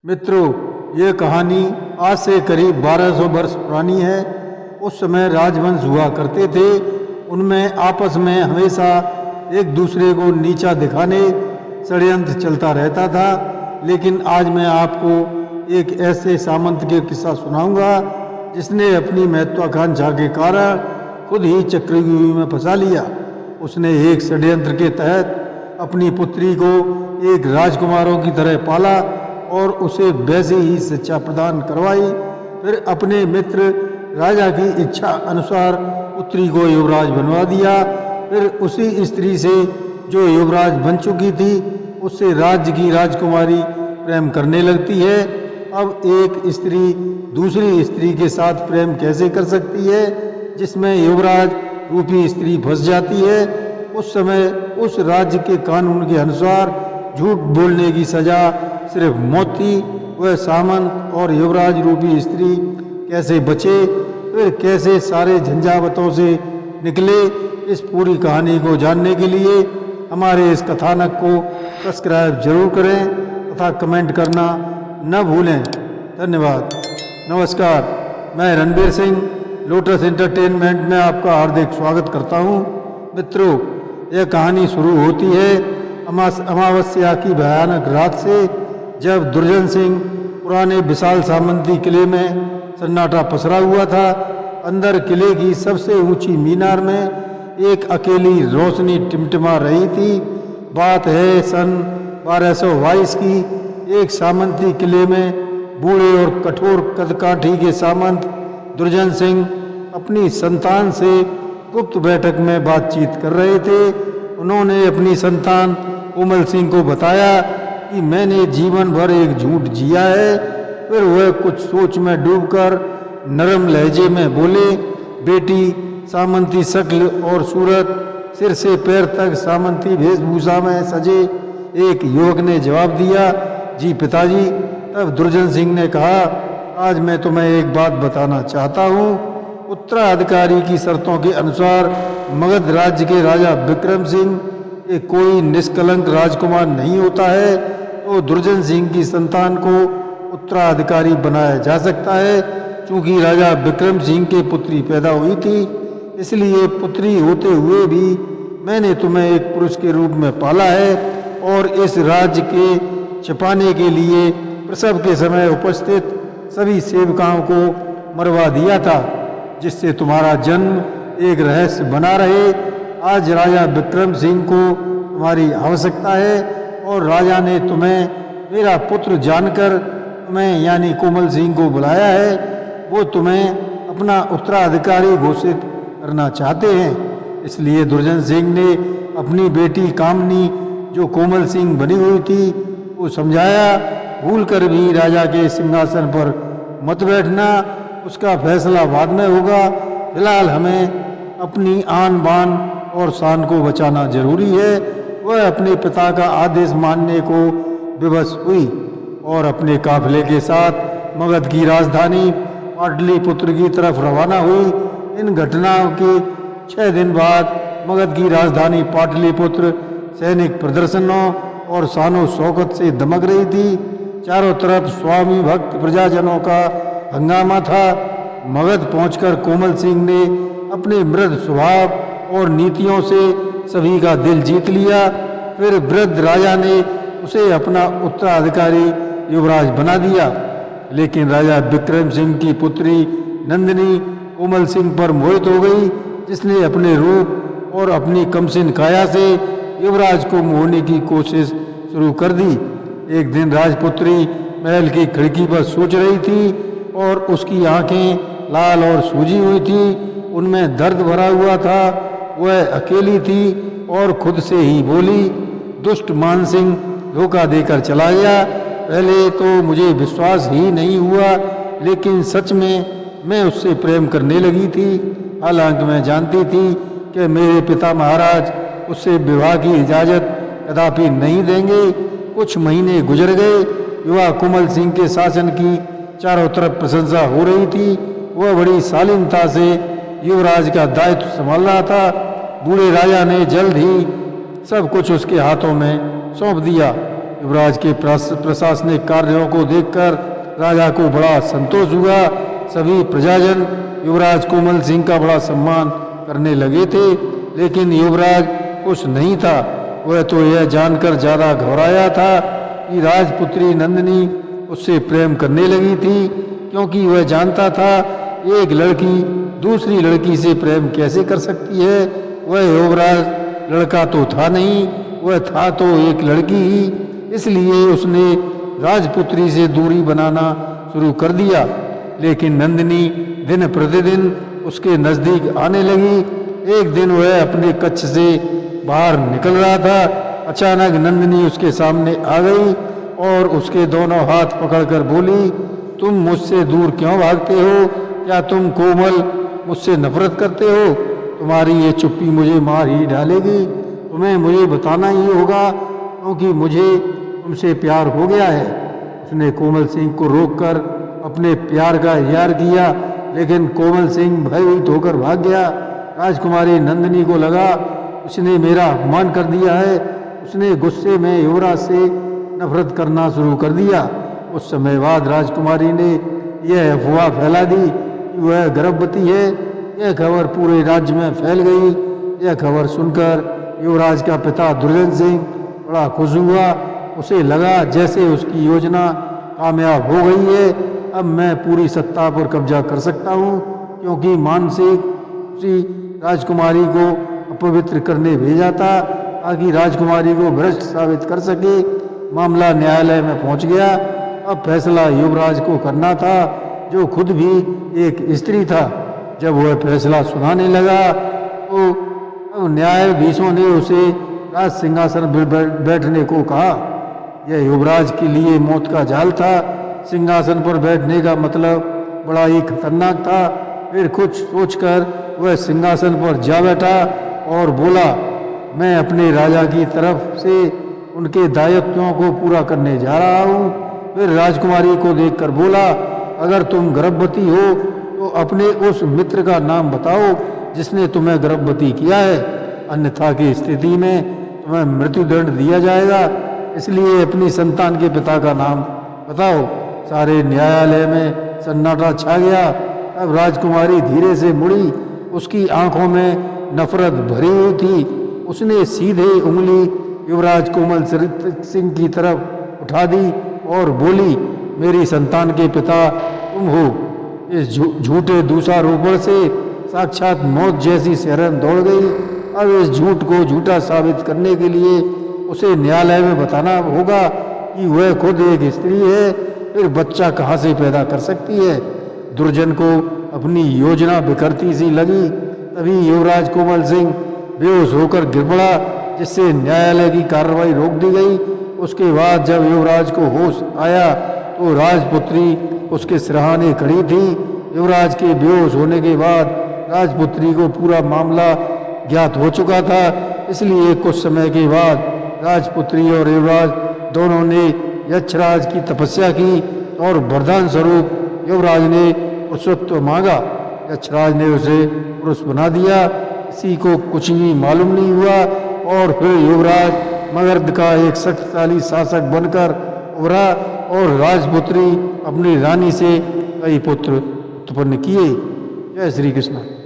मित्रों, ये कहानी आज से करीब 1200 वर्ष पुरानी है। उस समय राजवंश हुआ करते थे। उनमें आपस में हमेशा एक दूसरे को नीचा दिखाने षड्यंत्र चलता रहता था। लेकिन आज मैं आपको एक ऐसे सामंत के किस्सा सुनाऊंगा जिसने अपनी महत्वाकांक्षा के कारण खुद ही चक्रव्यूह में फंसा लिया। उसने एक षड्यंत्र के तहत अपनी पुत्री को एक राजकुमारों की तरह पाला और उसे वैसे ही शिक्षा प्रदान करवाई। फिर अपने मित्र राजा की इच्छा अनुसार पुत्री को युवराज बनवा दिया। फिर उसी स्त्री से जो युवराज बन चुकी थी उससे राज्य की राजकुमारी प्रेम करने लगती है। अब एक स्त्री दूसरी स्त्री के साथ प्रेम कैसे कर सकती है जिसमें युवराज रूपी स्त्री फंस जाती है। उस समय उस राज्य के कानून के अनुसार झूठ बोलने की सजा सिर्फ मौत थी। वह सामंत और युवराज रूपी स्त्री कैसे बचे, फिर कैसे सारे झंझावतों से निकले, इस पूरी कहानी को जानने के लिए हमारे इस कथानक को सब्सक्राइब जरूर करें तथा कमेंट करना न भूलें। धन्यवाद। नमस्कार, मैं रणबीर सिंह लोटस एंटरटेनमेंट में आपका हार्दिक स्वागत करता हूं। मित्रों, यह कहानी शुरू होती है अमावस्या की भयानक रात से, जब दुर्जन सिंह पुराने विशाल सामंती किले में सन्नाटा पसरा हुआ था। अंदर किले की सबसे ऊंची मीनार में एक अकेली रोशनी टिमटिमा रही थी। बात है सन 1222 की। एक सामंती किले में बूढ़े और कठोर कदकाठी के सामंत दुर्जन सिंह अपनी संतान से गुप्त बैठक में बातचीत कर रहे थे। उन्होंने अपनी संतान कोमल सिंह को बताया कि मैंने जीवन भर एक झूठ जिया है। फिर वह कुछ सोच में डूबकर नरम लहजे में बोले, बेटी, सामंती शक्ल और सूरत, सिर से पैर तक सामंती वेशभूषा में सजे एक युवक ने जवाब दिया, जी पिताजी। तब दुर्जन सिंह ने कहा, आज मैं तुम्हें एक बात बताना चाहता हूँ। उत्तराधिकारी की शर्तों के अनुसार मगध राज्य के राजा विक्रम सिंह के कोई निष्कलंक राजकुमार नहीं होता है, तो दुर्जन सिंह की संतान को उत्तराधिकारी बनाया जा सकता है। चूंकि राजा विक्रम सिंह के पुत्री पैदा हुई थी, इसलिए पुत्री होते हुए भी मैंने तुम्हें एक पुरुष के रूप में पाला है और इस राज्य के छिपाने के लिए प्रसव के समय उपस्थित सभी सेवकाओं को मरवा दिया था, जिससे तुम्हारा जन्म एक रहस्य बना रहे। आज राजा विक्रम सिंह को तुम्हारी आवश्यकता है और राजा ने तुम्हें मेरा पुत्र जानकर तुम्हें यानी कोमल सिंह को बुलाया है। वो तुम्हें अपना उत्तराधिकारी घोषित करना चाहते हैं। इसलिए दुर्जन सिंह ने अपनी बेटी कामनी, जो कोमल सिंह बनी हुई थी, को समझाया, भूल कर भी राजा के सिंहासन पर मत बैठना, उसका फैसला बाद में होगा। फिलहाल हमें अपनी आन बान और शान को बचाना जरूरी है। वह अपने पिता का आदेश मानने को विवश हुई और अपने काफिले के साथ मगध की राजधानी पाटलिपुत्र की तरफ रवाना हुई। इन घटनाओं के 6 दिन बाद मगध की राजधानी पाटलिपुत्र सैनिक प्रदर्शनों और शानो शौकत से दमक रही थी। चारों तरफ स्वामी भक्त प्रजाजनों का हंगामा था। मगध पहुंचकर कोमल सिंह ने अपने मृद स्वभाव और नीतियों से सभी का दिल जीत लिया। फिर वृद्ध राजा ने उसे अपना उत्तराधिकारी युवराज बना दिया। लेकिन राजा विक्रम सिंह की पुत्री नंदिनी कोमल सिंह पर मोहित हो गई, जिसने अपने रूप और अपनी कमसिन काया से युवराज को मोहने की कोशिश शुरू कर दी। एक दिन राजपुत्री महल की खिड़की पर सोच रही थी और उसकी आंखें लाल और सूजी हुई थी, उनमें दर्द भरा हुआ था। वह अकेली थी और खुद से ही बोली, दुष्ट मान सिंह धोखा देकर चला गया। पहले तो मुझे विश्वास ही नहीं हुआ, लेकिन सच में मैं उससे प्रेम करने लगी थी। हालांकि मैं जानती थी कि मेरे पिता महाराज उससे विवाह की इजाज़त कदापि नहीं देंगे। कुछ महीने गुजर गए। युवा कोमल सिंह के शासन की चारों तरफ प्रशंसा हो रही थी। वह बड़ी शालीनता से युवराज का दायित्व संभाल रहा था। बूढ़े राजा ने जल्द ही सब कुछ उसके हाथों में सौंप दिया। युवराज के प्रशासनिक कार्यों को देखकर राजा को बड़ा संतोष हुआ। सभी प्रजाजन युवराज कोमल सिंह का बड़ा सम्मान करने लगे थे, लेकिन युवराज खुश नहीं था। वह तो यह जानकर ज़्यादा घबराया था कि राजपुत्री नंदिनी उससे प्रेम करने लगी थी, क्योंकि वह जानता था एक लड़की दूसरी लड़की से प्रेम कैसे कर सकती है। वह युवराज लड़का तो था नहीं, वह था तो एक लड़की ही। इसलिए उसने राजपुत्री से दूरी बनाना शुरू कर दिया। लेकिन नंदिनी दिन प्रतिदिन उसके नज़दीक आने लगी। एक दिन वह अपने कक्ष से बाहर निकल रहा था। अचानक नंदिनी उसके सामने आ गई और उसके दोनों हाथ पकड़कर बोली, तुम मुझसे दूर क्यों भागते हो? क्या तुम कोमल मुझसे नफरत करते हो? तुम्हारी ये चुप्पी मुझे मार ही डालेगी। तुम्हें मुझे बताना ही होगा, क्योंकि मुझे तुमसे प्यार हो गया है। उसने कोमल सिंह को रोककर अपने प्यार का इजहार किया, लेकिन कोमल सिंह भयभीत होकर भाग गया। राजकुमारी नंदिनी को लगा उसने मेरा अपमान कर दिया है। उसने गुस्से में युवराज से नफरत करना शुरू कर दिया। उस समय बाद राजकुमारी ने यह अफवाह फैला दी कि वह गर्भवती है। यह खबर पूरे राज्य में फैल गई। यह खबर सुनकर युवराज का पिता दुर्जन सिंह बड़ा खुश हुआ। उसे लगा जैसे उसकी योजना कामयाब हो गई है। अब मैं पूरी सत्ता पर कब्जा कर सकता हूँ, क्योंकि मानसिक उसी राजकुमारी को अपवित्र करने भेजा था ताकि राजकुमारी को भ्रष्ट साबित कर सके। मामला न्यायालय में पहुँच गया। अब फैसला युवराज को करना था, जो खुद भी एक स्त्री था। जब वह फैसला सुनाने लगा तो अब न्यायाधीशों ने उसे राज सिंहासन पर बैठने को कहा। यह युवराज के लिए मौत का जाल था। सिंहासन पर बैठने का मतलब बड़ा ही खतरनाक था। फिर कुछ सोचकर वह सिंहासन पर जा बैठा और बोला, मैं अपने राजा की तरफ से उनके दायित्वों को पूरा करने जा रहा हूँ। फिर राजकुमारी को देखकर बोला, अगर तुम गर्भवती हो तो अपने उस मित्र का नाम बताओ जिसने तुम्हें गर्भवती किया है, अन्यथा की स्थिति में तुम्हें मृत्युदंड दिया जाएगा। इसलिए अपनी संतान के पिता का नाम बताओ। सारे न्यायालय में सन्नाटा छा गया। अब राजकुमारी धीरे से मुड़ी। उसकी आंखों में नफरत भरी हुई थी। उसने सीधे उंगली युवराज कोमल सिंह की तरफ उठा दी और बोली, मेरी संतान के पिता तुम हो। इस झूठे दूषारोपण से साक्षात मौत जैसी सिहरन दौड़ गई। अब इस झूठ को झूठा साबित करने के लिए उसे न्यायालय में बताना होगा कि वह खुद एक स्त्री है। फिर बच्चा कहाँ से पैदा कर सकती है? दुर्जन को अपनी योजना बिखरती सी लगी। तभी युवराज कोमल सिंह बेहोश होकर गिर पड़ा, जिससे न्यायालय की कार्रवाई रोक दी गई। उसके बाद जब युवराज को होश आया तो राजपुत्री उसके सिरहाने खड़ी थी। युवराज के बेहोश होने के बाद राजपुत्री को पूरा मामला ज्ञात हो चुका था। इसलिए कुछ समय के बाद राजपुत्री और युवराज दोनों ने यक्षराज की तपस्या की और वरदान स्वरूप युवराज ने पुरुषत्व मांगा। यक्षराज ने उसे पुरुष बना दिया। किसी को कुछ भी मालूम नहीं हुआ और फिर युवराज मगध का एक शक्तिशाली शासक बनकर उभरा और राजपुत्री अपनी रानी से कई पुत्र उत्पन्न किए। जय श्री कृष्ण।